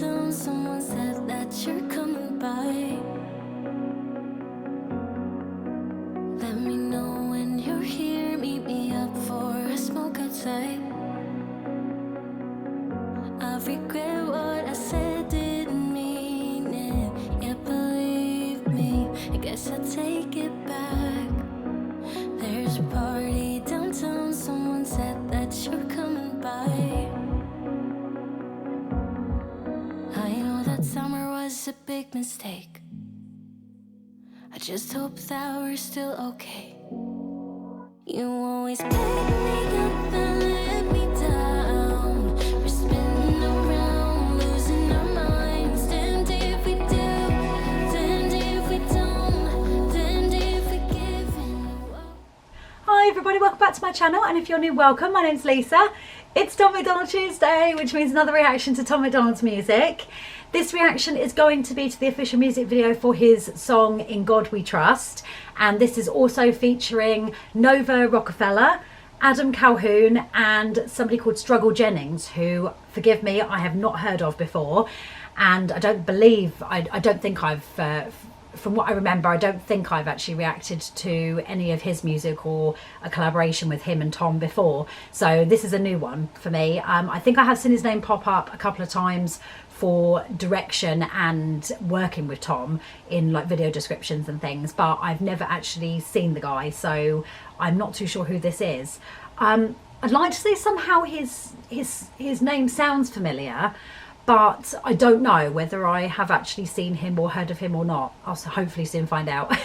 downtown, someone said that you're coming by. Let me know when you're here, meet me up for a smoke outside. I regret what I said, didn't mean it. Yeah, believe me, I guess I take it back. There's a party downtown, someone said that you're coming by. I know that summer was a big mistake. I just hope that we're still okay. You always pick me up and let me down. We're spinning around, losing our minds. Damned if we do, damned if we don't, damned if we give in. Hi everybody, welcome back to my channel, and if you're new, welcome. My name's Lisa. It's Tom MacDonald Tuesday, which means another reaction to Tom MacDonald's music. This reaction is going to be to the official music video for his song In God We Trust, and this is also featuring Nova Rockafeller, Adam Calhoun, and somebody called Jennings, who, forgive me, I have not heard of before, and I don't think I've from what I remember, I don't think I've actually reacted to any of his music or a collaboration with him and Tom before. So this is a new one for me. I think I have seen his name pop up a couple of times for direction and working with Tom in like video descriptions and things, but I've never actually seen the guy, so I'm not too sure who this is. I'd like to say somehow his name sounds familiar, but I don't know whether I have actually seen him or heard of him or not. I'll hopefully soon find out.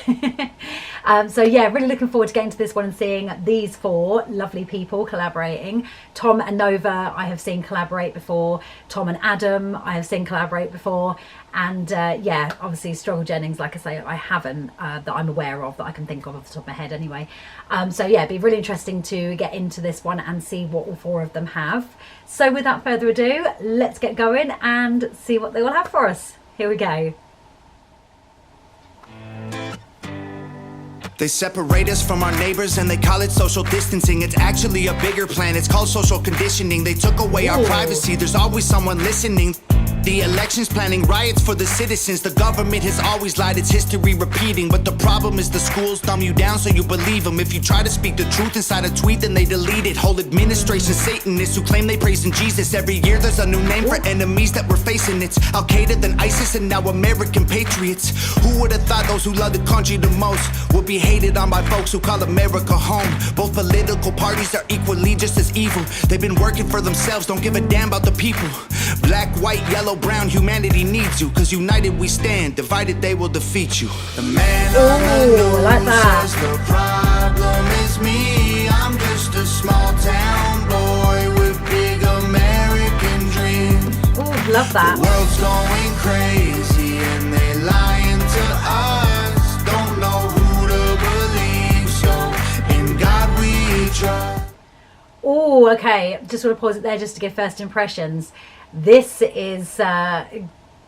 So yeah, really looking forward to getting to this one and seeing these four lovely people collaborating. Tom and Nova I have seen collaborate before. Tom and Adam I have seen collaborate before. And yeah, obviously Jennings, like I say, I haven't, that I'm aware of, that I can think of off the top of my head anyway. So yeah, it'd be really interesting to get into this one and see what all four of them have. So without further ado, let's get going and see what they all have for us. Here we go. They separate us from our neighbors and they call it social distancing. It's actually a bigger plan, it's called social conditioning. They took away our privacy, there's always someone listening. The elections planning riots for the citizens. The government has always lied, it's history repeating. But the problem is the schools dumb you down so you believe them. If you try to speak the truth inside a tweet, then they delete it. Whole administration Satanists who claim they praise in Jesus. Every year there's a new name for enemies that we're facing. It's Al-Qaeda, then ISIS, and now American patriots. Who would have thought those who love the country the most would be hated on by folks who call America home? Both political parties are equally just as evil. They've been working for themselves, don't give a damn about the people. Black, white, yellow, brown, humanity needs you. Cause united we stand, divided they will defeat you. The man on the news like that. says the problem is me. I'm just a small town boy with big American dreams. Oh, love that. The world's going crazy and they lying to us. Don't know who to believe, so in God we trust. Oh, okay. Just want to pause it there just to give first impressions. This is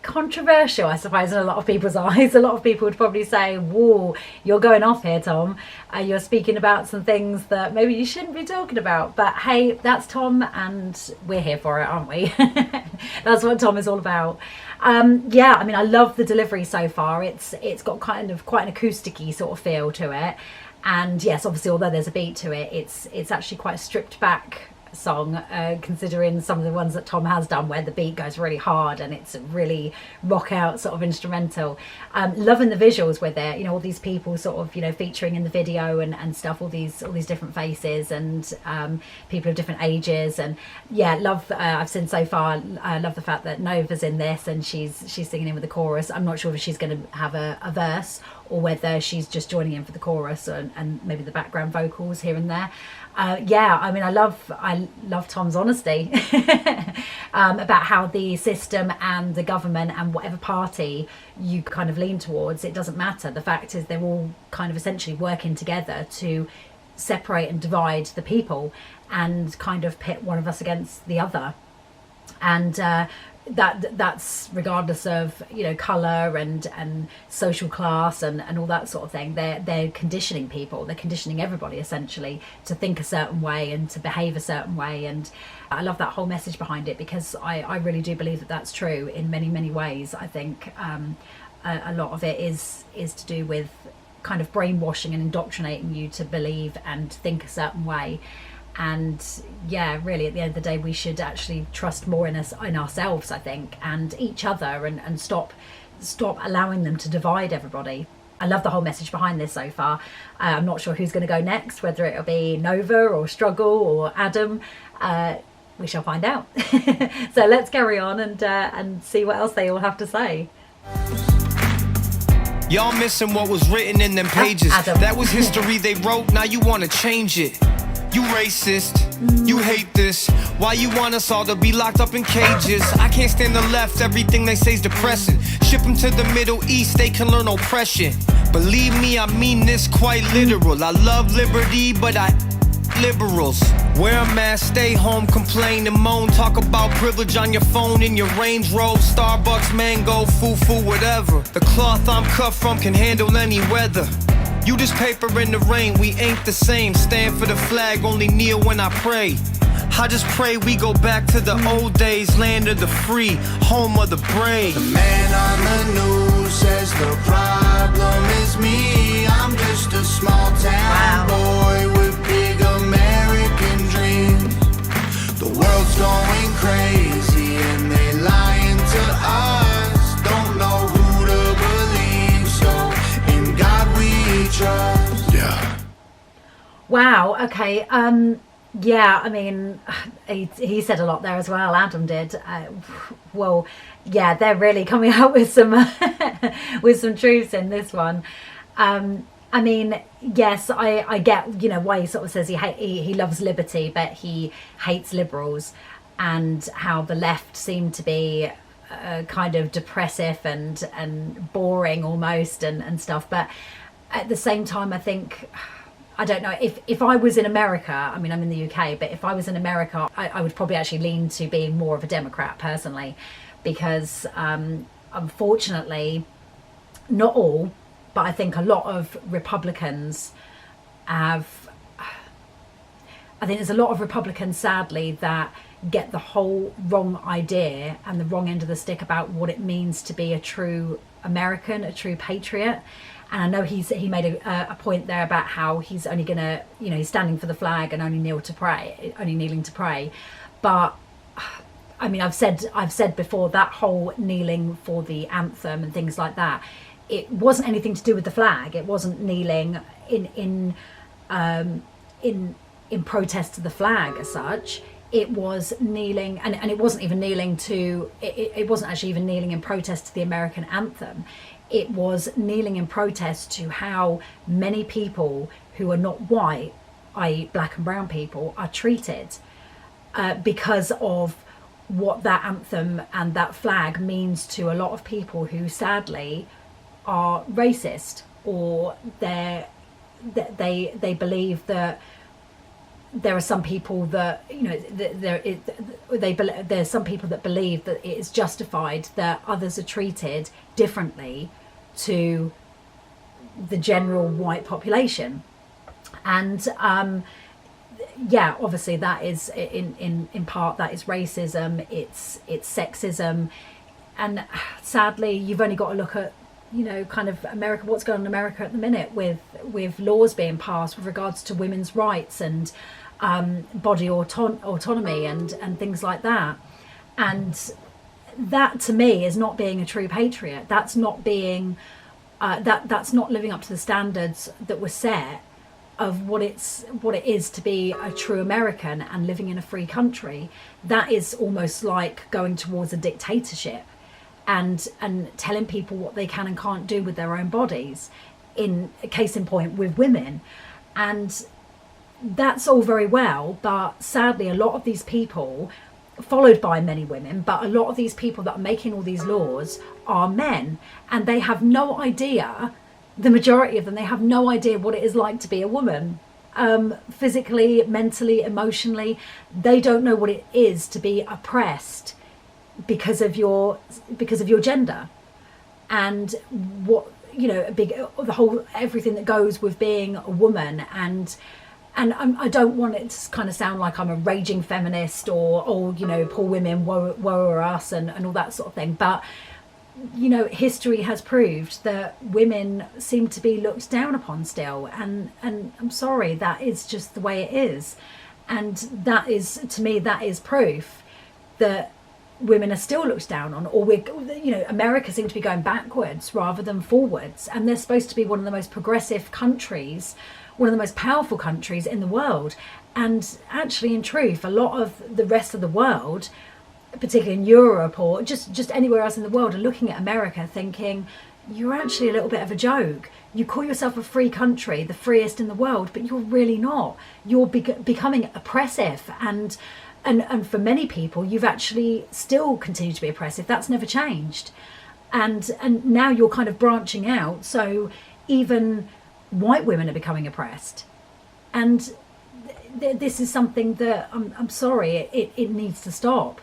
controversial, I suppose, in a lot of people's eyes. A lot of people would probably say, whoa, you're going off here, Tom. You're speaking about some things that maybe you shouldn't be talking about. But hey, that's Tom and we're here for it, aren't we? That's what Tom is all about. Yeah, I mean, I love the delivery so far. It's got kind of quite an acoustic-y sort of feel to it. And yes, obviously, although there's a beat to it, it's actually quite a stripped back song, considering some of the ones that Tom has done where the beat goes really hard and it's a really rock out sort of instrumental. Loving the visuals with it, you know, all these people sort of, you know, featuring in the video and stuff, all these different faces and people of different ages. And yeah, love I've seen so far, I love the fact that Nova's in this and she's singing in with the chorus. I'm not sure if she's going to have a verse or whether she's just joining in for the chorus and maybe the background vocals here and there. Yeah, I mean, I love Tom's honesty about how the system and the government and whatever party you kind of lean towards, it doesn't matter. The fact is they're all kind of essentially working together to separate and divide the people and kind of pit one of us against the other. And that's regardless of, you know, colour and social class and all that sort of thing. They're conditioning people, they're conditioning everybody essentially to think a certain way and to behave a certain way. And I love that whole message behind it, because I really do believe that that's true in many ways. I think a lot of it is to do with kind of brainwashing and indoctrinating you to believe and think a certain way. And yeah, really at the end of the day, we should actually trust more in ourselves, I think, and each other, and stop allowing them to divide everybody. I love the whole message behind this so far. I'm not sure who's going to go next, whether it'll be Nova or Struggle or Adam. We shall find out. So let's carry on and see what else they all have to say. Y'all missing what was written in them pages. Adam. That was history they wrote, now you want to change it. You racist, you hate this. Why you want us all to be locked up in cages? I can't stand the left, everything they say's depressing. Ship them to the Middle East, they can learn oppression. Believe me, I mean this quite literal. I love liberty, but I liberals. Wear a mask, stay home, complain and moan. Talk about privilege on your phone in your Range Rover, Starbucks, mango, foo-foo, whatever. The cloth I'm cut from can handle any weather. You just paper in the rain, we ain't the same. Stand for the flag, only kneel when I pray. I just pray we go back to the old days, land of the free, home of the brave. The man on the news says the problem is me. I'm just a small town boy with big American dreams. The world's going crazy and they lying to us. Don't know who to believe, so in God we trust. Yeah. Wow. Okay. Yeah, I mean, he said a lot there as well. Adam did. Well, yeah, they're really coming out with some with some truths in this one. I mean, yes, I get, you know, why he sort of says he loves liberty, but he hates liberals, and how the left seem to be kind of depressive and boring almost and stuff. But at the same time, I think, I don't know, if I was in America, I mean, I'm in the UK, but if I was in America, I would probably actually lean to being more of a Democrat personally, because unfortunately, not all, but I think a lot of Republicans I think there's a lot of Republicans, sadly, that get the whole wrong idea and the wrong end of the stick about what it means to be a true American, a true patriot. And I know he made a point there about how he's only gonna, you know, he's standing for the flag and only kneeling to pray. But I mean, I've said before, that whole kneeling for the anthem and things like that, it wasn't anything to do with the flag. It wasn't kneeling in protest to the flag as such. It was kneeling, and it wasn't even kneeling to. It wasn't actually even kneeling in protest to the American anthem. It was kneeling in protest to how many people who are not white, i.e. black and brown people, are treated because of what that anthem and that flag means to a lot of people who sadly are racist, or they believe that there are some people that, you know, there's some people that believe that it is justified that others are treated differently to the general white population. And yeah, obviously that is in part, that is racism, it's sexism, and sadly you've only got to look at, you know, kind of America, what's going on in America at the minute with laws being passed with regards to women's rights and body autonomy and things like that. And that to me is not being a true patriot. That's not being that's not living up to the standards that were set of what it is to be a true American and living in a free country. That is almost like going towards a dictatorship and telling people what they can and can't do with their own bodies, in case in point with women. And that's all very well, but sadly a lot of these people, followed by many women, but a lot of these people that are making all these laws are men, and they have no idea, the majority of them, they have no idea what it is like to be a woman. Physically, mentally, emotionally, they don't know what it is to be oppressed because of your gender, and what, you know, the whole everything that goes with being a woman. And I don't want it to kind of sound like I'm a raging feminist or, oh, you know, poor women, woe are us, and all that sort of thing. But, you know, history has proved that women seem to be looked down upon still. And I'm sorry, that is just the way it is. And that is, to me, that is proof that women are still looked down on, or America seems to be going backwards rather than forwards. And they're supposed to be one of the most progressive countries, one of the most powerful countries in the world. And actually, in truth, a lot of the rest of the world, particularly in Europe or just anywhere else in the world, are looking at America thinking, you're actually a little bit of a joke. You call yourself a free country, the freest in the world, but you're really not. You're becoming oppressive, and for many people, you've actually still continued to be oppressive. That's never changed. And now you're kind of branching out, so even white women are becoming oppressed. And this is something that I'm sorry, it needs to stop.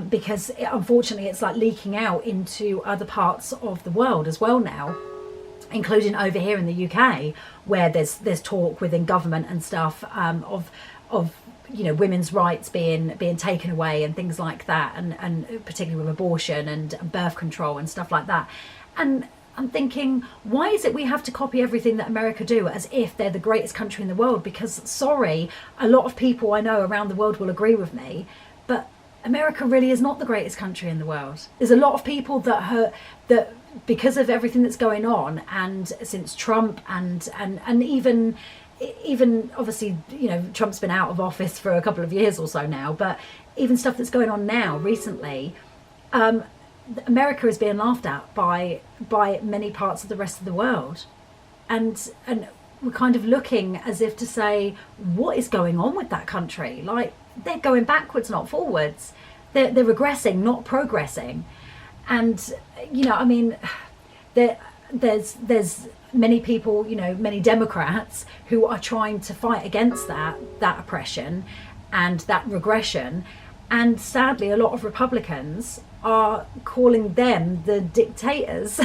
Because unfortunately it's like leaking out into other parts of the world as well now, including over here in the UK, where there's talk within government and stuff of you know, women's rights being taken away and things like that, and particularly with abortion and birth control and stuff like that. And I'm thinking, why is it we have to copy everything that America do as if they're the greatest country in the world? Because, sorry, a lot of people I know around the world will agree with me, but America really is not the greatest country in the world. There's a lot of people that because of everything that's going on, and since Trump and even obviously, you know, Trump's been out of office for a couple of years or so now, but even stuff that's going on now recently, America is being laughed at by many parts of the rest of the world, and we're kind of looking as if to say, what is going on with that country? Like, they're going backwards, not forwards. They're regressing, not progressing. And, you know, I mean, there's many people, you know, many Democrats who are trying to fight against that oppression and that regression. And sadly, a lot of Republicans are calling them the dictators.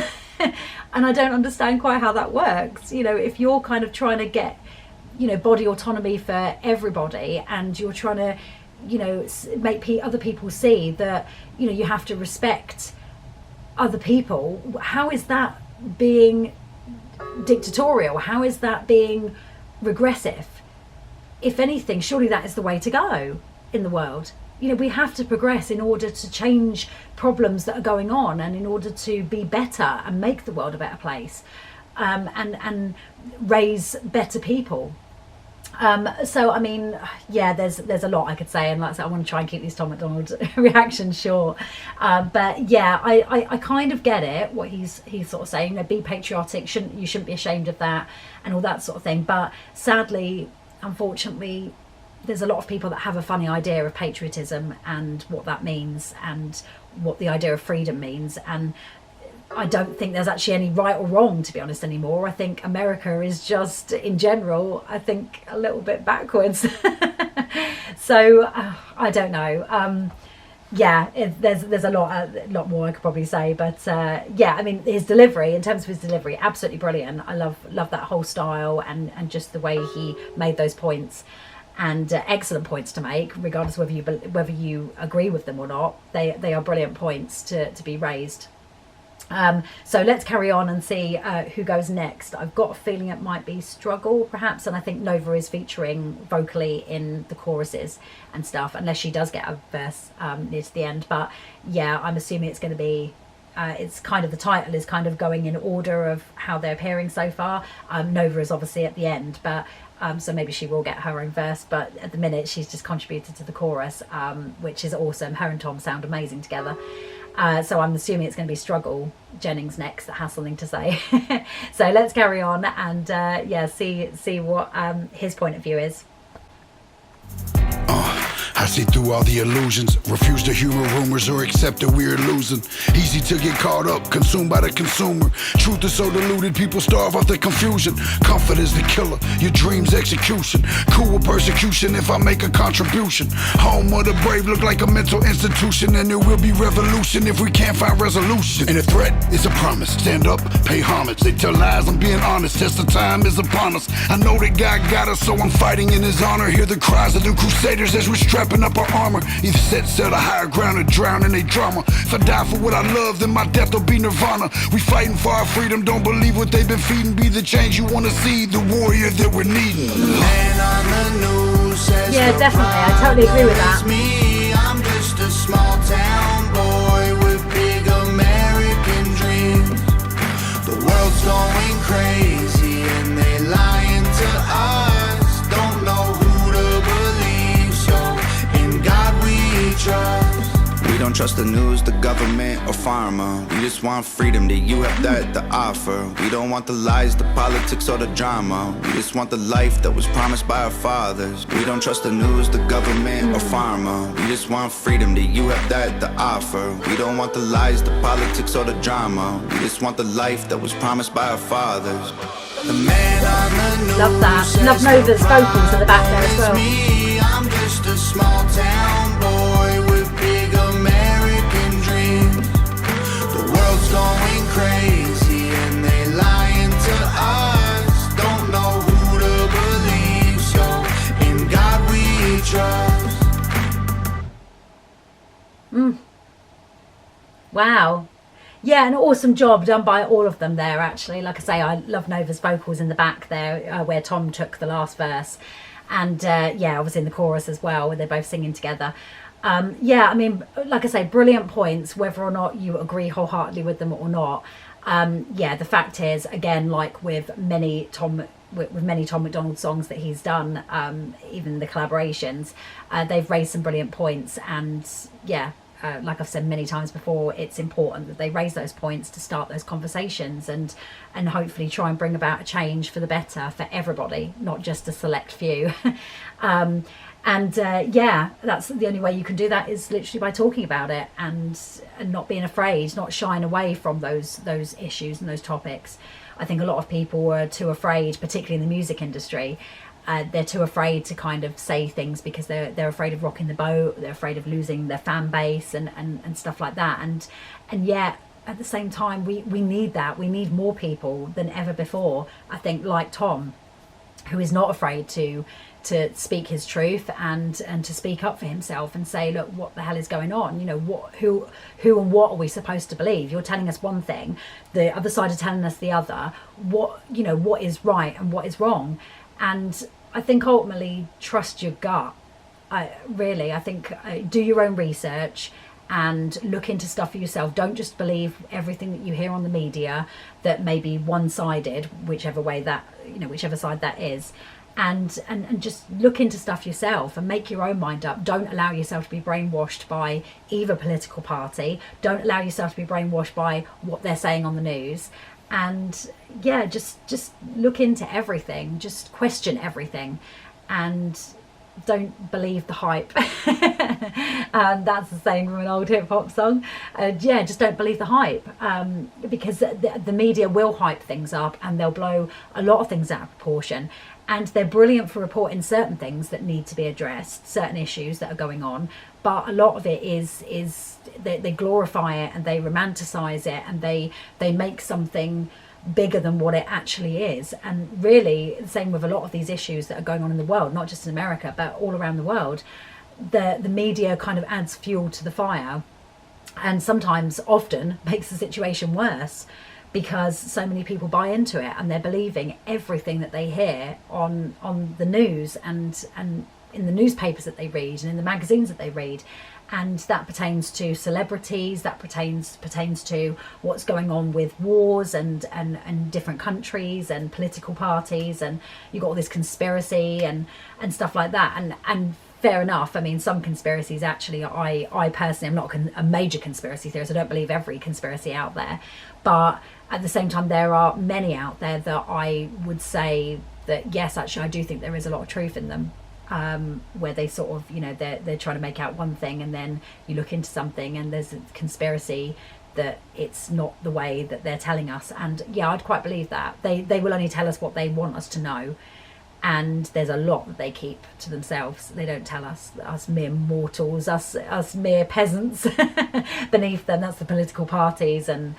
And I don't understand quite how that works. You know, if you're kind of trying to get, you know, body autonomy for everybody, and you're trying to, you know, make other people see that, you know, you have to respect other people, how is that being dictatorial? How is that being regressive? If anything, surely that is the way to go in the world. You know, we have to progress in order to change problems that are going on, and in order to be better and make the world a better place, and raise better people. So I mean, yeah, there's a lot I could say, and like I said, I want to try and keep these Tom MacDonald reactions short. But yeah, I kind of get it, what he's sort of saying. You know, be patriotic, you shouldn't be ashamed of that, and all that sort of thing. But sadly, unfortunately, there's a lot of people that have a funny idea of patriotism and what that means, and what the idea of freedom means. And I don't think there's actually any right or wrong, to be honest, anymore. I think America is just, in general, I think a little bit backwards. So I don't know. Yeah, there's a lot more I could probably say, but yeah, I mean, his delivery, in terms of his delivery, absolutely brilliant. I love that whole style, and just the way he made those points. And excellent points to make, regardless whether you agree with them or not. They are brilliant points to be raised. So let's carry on and see who goes next. I've got a feeling it might be Struggle, perhaps, and I think Nova is featuring vocally in the choruses and stuff, unless she does get a verse near to the end. But yeah, I'm assuming it's going to be. It's kind of, the title is kind of going in order of how they're appearing so far. Nova is obviously at the end, but so maybe she will get her own verse. But at the minute, she's just contributed to the chorus, which is awesome. Her and Tom sound amazing together. So I'm assuming it's going to be Struggle Jennings next that has something to say. So let's carry on and yeah, see what his point of view is. I see through all the illusions, refuse to humor rumors or accept that we're losing. Easy to get caught up, consumed by the consumer. Truth is so diluted, people starve off the confusion. Comfort is the killer, your dreams execution. Cool with persecution if I make a contribution. Home of the brave look like a mental institution, and there will be revolution if we can't find resolution. And a threat is a promise, stand up, pay homage. They tell lies, I'm being honest, test of time is upon us. I know that God got us, so I'm fighting in his honor. Hear the cries of the crusaders as we're strapping up our armor. Either set sail to higher ground or drown in a drama. If I die for what I love, then my death will be nirvana. We fighting for our freedom, don't believe what they've been feeding. Be the change you wanna see, the warrior that we're needing. Man on the news says Yeah, definitely. I totally agree with that. me. I'm just a small town boy with big American dreams. The world's going crazy and they lying to us. Don't know who to believe, so in God we trust. We don't trust the news, the government, or pharma. We just want freedom, that you have that to offer. We don't want the lies, the politics, or the drama. We just want the life that was promised by our fathers. We don't trust the news, the government, or pharma. We just want freedom, that you have that to offer. We don't want the lies, the politics, or the drama. We just want the life that was promised by our fathers. The man on the news Love that. Love Nova's vocals at the back there as well. me. I'm just a small town boy with big American dreams. The world's going crazy and they lying to us. Don't know who to believe, so in God we trust. Wow. Yeah, an awesome job done by all of them there, actually. Like I say, I love Nova's vocals in the back there, where Tom took the last verse. And yeah, I was in the chorus as well, where they're both singing together. Yeah, I mean, like I say, brilliant points, whether or not you agree wholeheartedly with them or not. Yeah, the fact is, again, like with many Tom MacDonald songs that he's done, even the collaborations, they've raised some brilliant points. And yeah, like I've said many times before, it's important that they raise those points to start those conversations and hopefully try and bring about a change for the better for everybody, not just a select few. Yeah, that's the only way you can do that, is literally by talking about it and not being afraid, not shying away from those issues and those topics. I think a lot of people were too afraid, particularly in the music industry. They're too afraid to kind of say things because they're afraid of rocking the boat. They're afraid of losing their fan base and stuff like that. And yet at the same time, we need that. We need more people than ever before. I think, like Tom, who is not afraid to speak his truth and to speak up for himself and say, look, what the hell is going on? You know, who and what are we supposed to believe? You're telling us one thing, the other side are telling us the other. What is right and what is wrong? And I think ultimately trust your gut. I think do your own research and look into stuff for yourself. Don't just believe everything that you hear on the media that may be one-sided, whichever side that is. And just look into stuff yourself and make your own mind up. Don't allow yourself to be brainwashed by either political party. Don't allow yourself to be brainwashed by what they're saying on the news. And yeah, just look into everything, just question everything, and don't believe the hype. And that's the saying from an old hip hop song. Yeah, just don't believe the hype, because the media will hype things up and they'll blow a lot of things out of proportion. And they're brilliant for reporting certain things that need to be addressed, certain issues that are going on. But a lot of it is they glorify it and they romanticize it and they make something bigger than what it actually is. And really, the same with a lot of these issues that are going on in the world, not just in America, but all around the world. The media kind of adds fuel to the fire, and sometimes, often, makes the situation worse, because so many people buy into it and they're believing everything that they hear on the news and in the newspapers that they read and in the magazines that they read. And that pertains to celebrities, that pertains to what's going on with wars and different countries and political parties, and you've got all this conspiracy and stuff like that. And fair enough, I mean, some conspiracies actually, I personally am not a major conspiracy theorist. I don't believe every conspiracy out there, but at the same time, there are many out there that I would say that yes, actually, I do think there is a lot of truth in them. where they sort of, you know, they're trying to make out one thing, and then you look into something and there's a conspiracy that it's not the way that they're telling us. And yeah, I'd quite believe that. They will only tell us what they want us to know, and there's a lot that they keep to themselves. They don't tell us mere mortals, us mere peasants beneath them. That's the political parties and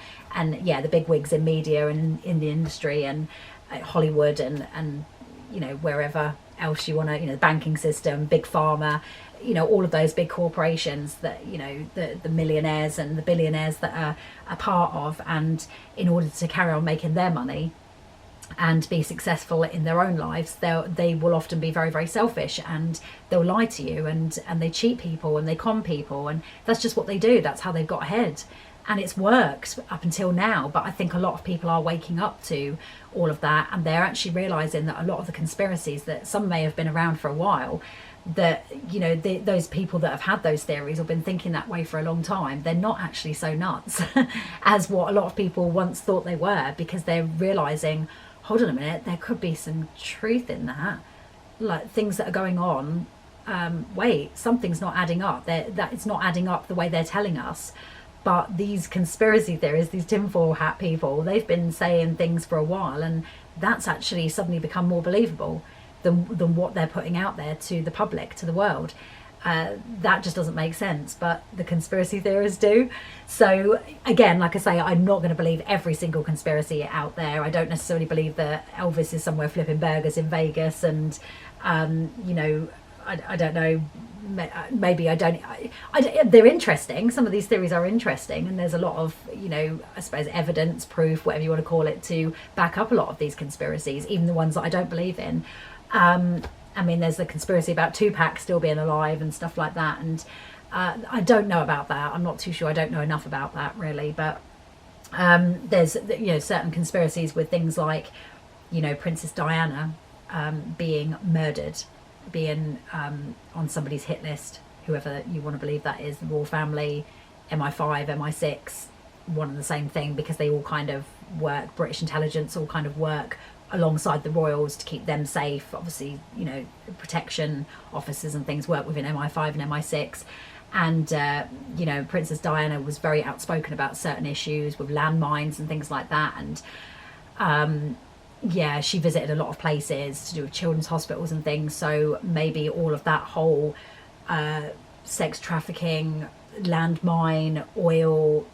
yeah, the big wigs in media and in the industry and Hollywood and you know, wherever else you want to, you know, the banking system, big pharma, you know, all of those big corporations that, you know, the millionaires and the billionaires that are a part of. And in order to carry on making their money and be successful in their own lives, they will often be very, very selfish, and they'll lie to you, and they cheat people and they con people, and that's just what they do. That's how they've got ahead, and it's worked up until now. But I think a lot of people are waking up to all of that, and they're actually realizing that a lot of the conspiracies, that some may have been around for a while, that, you know, those people that have had those theories or been thinking that way for a long time, they're not actually so nuts as what a lot of people once thought they were, because they're realizing, hold on a minute, there could be some truth in that, like things that are going on. Wait, something's not adding up. That it's not adding up the way they're telling us. But these conspiracy theorists, these tinfoil hat people, they've been saying things for a while, and that's actually suddenly become more believable than what they're putting out there to the public, to the world. That just doesn't make sense, but the conspiracy theorists do. So again, like I say, I'm not going to believe every single conspiracy out there. I don't necessarily believe that Elvis is somewhere flipping burgers in Vegas, and you know, I don't know, maybe they're interesting. Some of these theories are interesting, and there's a lot of, you know, I suppose evidence, proof, whatever you want to call it, to back up a lot of these conspiracies, even the ones that I don't believe in. I mean, there's the conspiracy about Tupac still being alive and stuff like that, and I don't know about that. I'm not too sure. I don't know enough about that really, but there's, you know, certain conspiracies with things like, you know, Princess Diana being murdered, being on somebody's hit list, whoever you want to believe that is, the royal family, MI5, MI6, one and the same thing, because they all kind of work, British intelligence all kind of work alongside the royals to keep them safe. Obviously, you know, protection officers and things work within MI5 and MI6. And, you know, Princess Diana was very outspoken about certain issues with landmines and things like that. And, yeah, she visited a lot of places to do with children's hospitals and things. So maybe all of that whole sex trafficking, landmine, oil,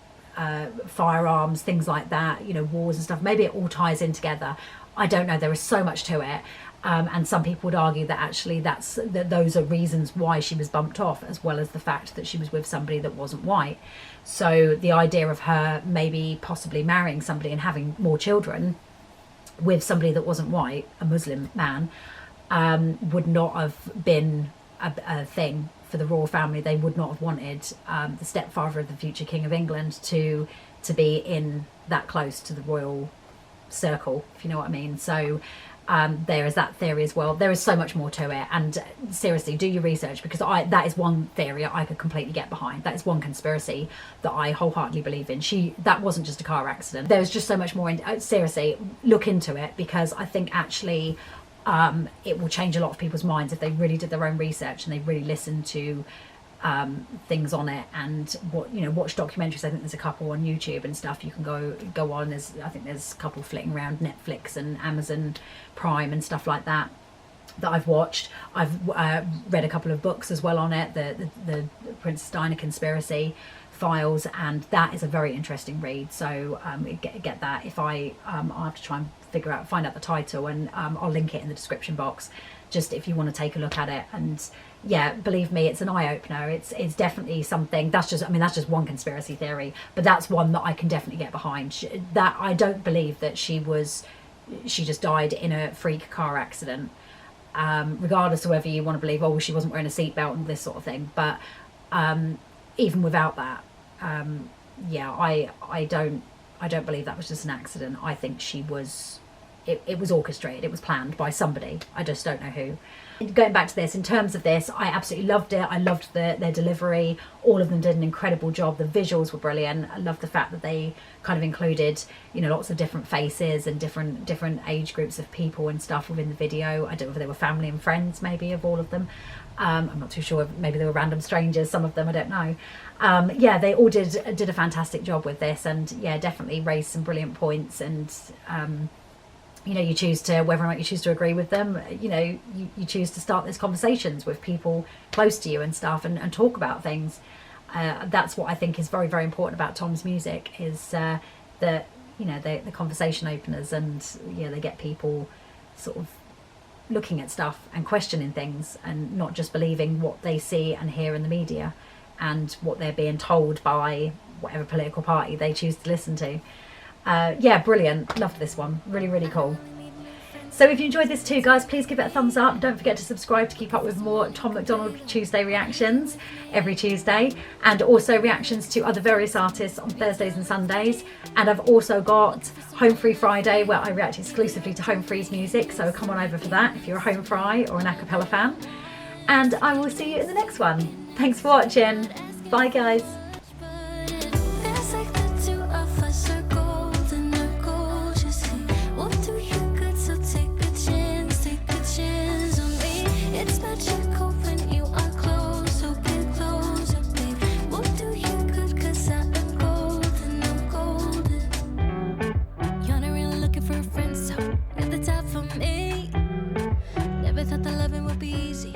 firearms, things like that, you know, wars and stuff, maybe it all ties in together. I don't know. There is so much to it. And some people would argue that actually those are reasons why she was bumped off, as well as the fact that she was with somebody that wasn't white. So the idea of her maybe possibly marrying somebody and having more children with somebody that wasn't white, a Muslim man, would not have been a thing for the royal family. They would not have wanted the stepfather of the future King of England to be in that close to the royal circle, if you know what I mean. So there is that theory as well. There is so much more to it, and seriously, do your research, because that is one theory I could completely get behind. That is one conspiracy that I wholeheartedly believe in. That wasn't just a car accident. There's just so much more. Seriously, look into it, because I think actually it will change a lot of people's minds if they really did their own research and they really listened to things on it, and watch documentaries. I think there's a couple on YouTube and stuff you can go on. I think there's a couple flitting around Netflix and Amazon Prime and stuff like that I've watched. I've read a couple of books as well on it, the Princess Diana conspiracy files, and that is a very interesting read. So get that. If I'll have to try and find out the title, and I'll link it in the description box, just if you want to take a look at it. And yeah, believe me, it's an eye-opener. It's definitely something. That's just one conspiracy theory, but that's one that I can definitely get behind. That I don't believe that she just died in a freak car accident, regardless of whether you want to believe, oh, she wasn't wearing a seatbelt and this sort of thing. But even without that, yeah, I don't believe that was just an accident. I think she was it was orchestrated, it was planned by somebody. I just don't know who. Going back to this, in terms of this, I absolutely loved it. I loved their delivery. All of them did an incredible job. The visuals were brilliant. I loved the fact that they kind of included, you know, lots of different faces and different age groups of people and stuff within the video. I don't know if they were family and friends, maybe, of all of them. I'm not too sure. Maybe they were random strangers, some of them, I don't know. Yeah, they all did a fantastic job with this, and yeah, definitely raised some brilliant points. And you know, you choose to, whether or not you choose to agree with them, you know, you choose to start these conversations with people close to you and stuff, and talk about things. That's what I think is very, very important about Tom's music, is that, you know, the conversation openers, and yeah, they get people sort of looking at stuff and questioning things, and not just believing what they see and hear in the media and what they're being told by whatever political party they choose to listen to. Yeah, brilliant. Loved this one. Really, really cool. So if you enjoyed this too, guys, please give it a thumbs up. Don't forget to subscribe to keep up with more Tom MacDonald Tuesday reactions every Tuesday, and also reactions to other various artists on Thursdays and Sundays. And I've also got Home Free Friday, where I react exclusively to Home Free's music, so come on over for that if you're a Home Fry or an a cappella fan. And I will see you in the next one. Thanks for watching. Bye, guys. Feels like the two of us are golden or gold. You see, we'll do you good, so take a chance on me. It's magical when you are close, so get closer, babe. We'll do you good, 'cause I am golden, I'm golden. You're not really looking for a friend, so you're the type for me. Never thought that loving would be easy.